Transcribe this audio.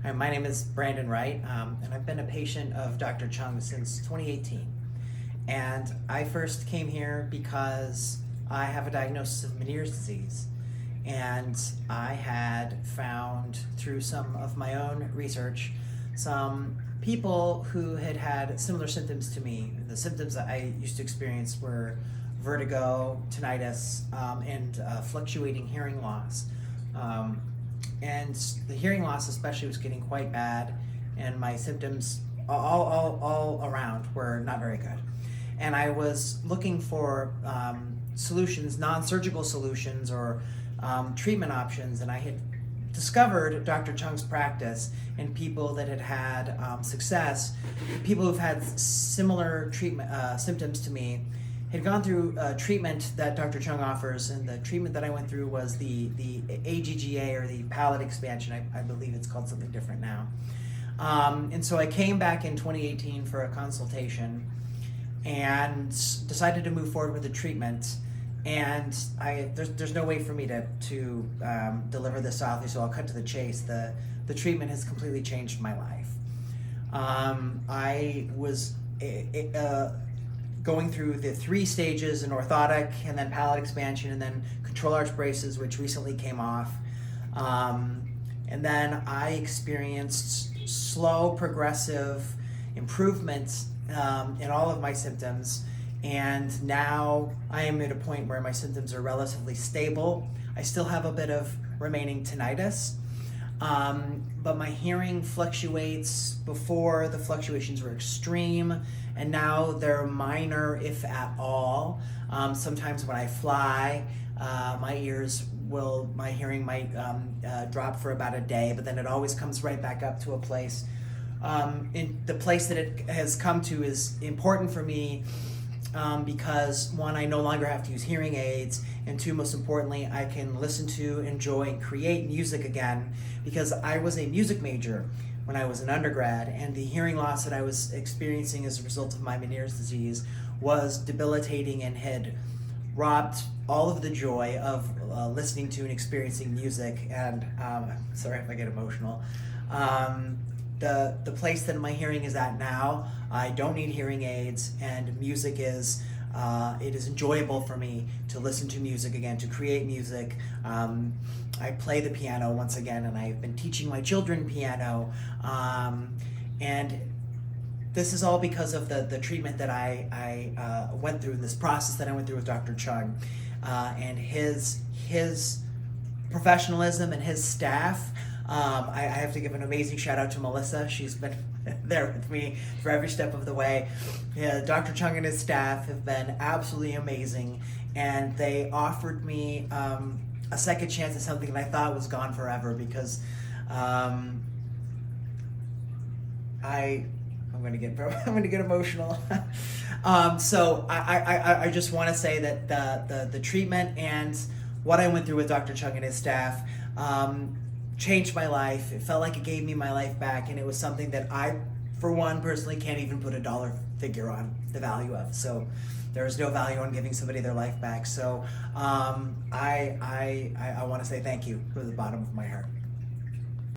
Hi, my name is Brandon Wright, and I've been a patient of Dr. Chung since 2018. And I first came here because I have a diagnosis of Meniere's disease. And I had found through some of my own research some people who had had similar symptoms to me. The symptoms that I used to experience were vertigo, tinnitus, and fluctuating hearing loss. And the hearing loss especially was getting quite bad, and my symptoms all around were not very good. And I was looking for solutions, non-surgical solutions or treatment options, and I had discovered Dr. Chung's practice and people that had had success, people who've had similar treatment symptoms to me, had gone through treatment that Dr. Chung offers, and the treatment that I went through was the AGGA, or the palate expansion. I believe it's called something different now. And so I came back in 2018 for a consultation and decided to move forward with the treatment. And there's no way for me to deliver this softly, so I'll cut to the chase. The treatment has completely changed my life. I was going through the 3 stages: an orthotic, and then palate expansion, and then control arch braces, which recently came off. And then I experienced slow, progressive improvements in all of my symptoms. And now I am at a point where my symptoms are relatively stable. I still have a bit of remaining tinnitus, but my hearing fluctuates. Before, the fluctuations were extreme, and now they're minor, if at all. Sometimes when I fly, my hearing might drop for about a day, but then it always comes right back up to a place. The place that it has come to is important for me because, 1, I no longer have to use hearing aids, and 2, most importantly, I can listen to, enjoy, and create music again, because I was a music major when I was an undergrad, and the hearing loss that I was experiencing as a result of my Meniere's disease was debilitating and had robbed all of the joy of listening to and experiencing music. And sorry if I get emotional. The place that my hearing is at now, I don't need hearing aids, and music is it is enjoyable for me to listen to music again, to create music. I play the piano once again, and I've been teaching my children piano, and this is all because of the treatment that I went through, this process that I went through with Dr. Chung, and his professionalism and his staff. I have to give an amazing shout out to Melissa. She's been there with me for every step of the way. Dr. Chung and his staff have been absolutely amazing, and they offered me a second chance at something that I thought was gone forever, because I'm going to get emotional. So I just want to say that the treatment and what I went through with Dr. Chung and his staff changed my life. It felt like it gave me my life back, and it was something that I, for one, personally can't even put a dollar figure on the value of. So there is no value on giving somebody their life back. So I want to say thank you from the bottom of my heart.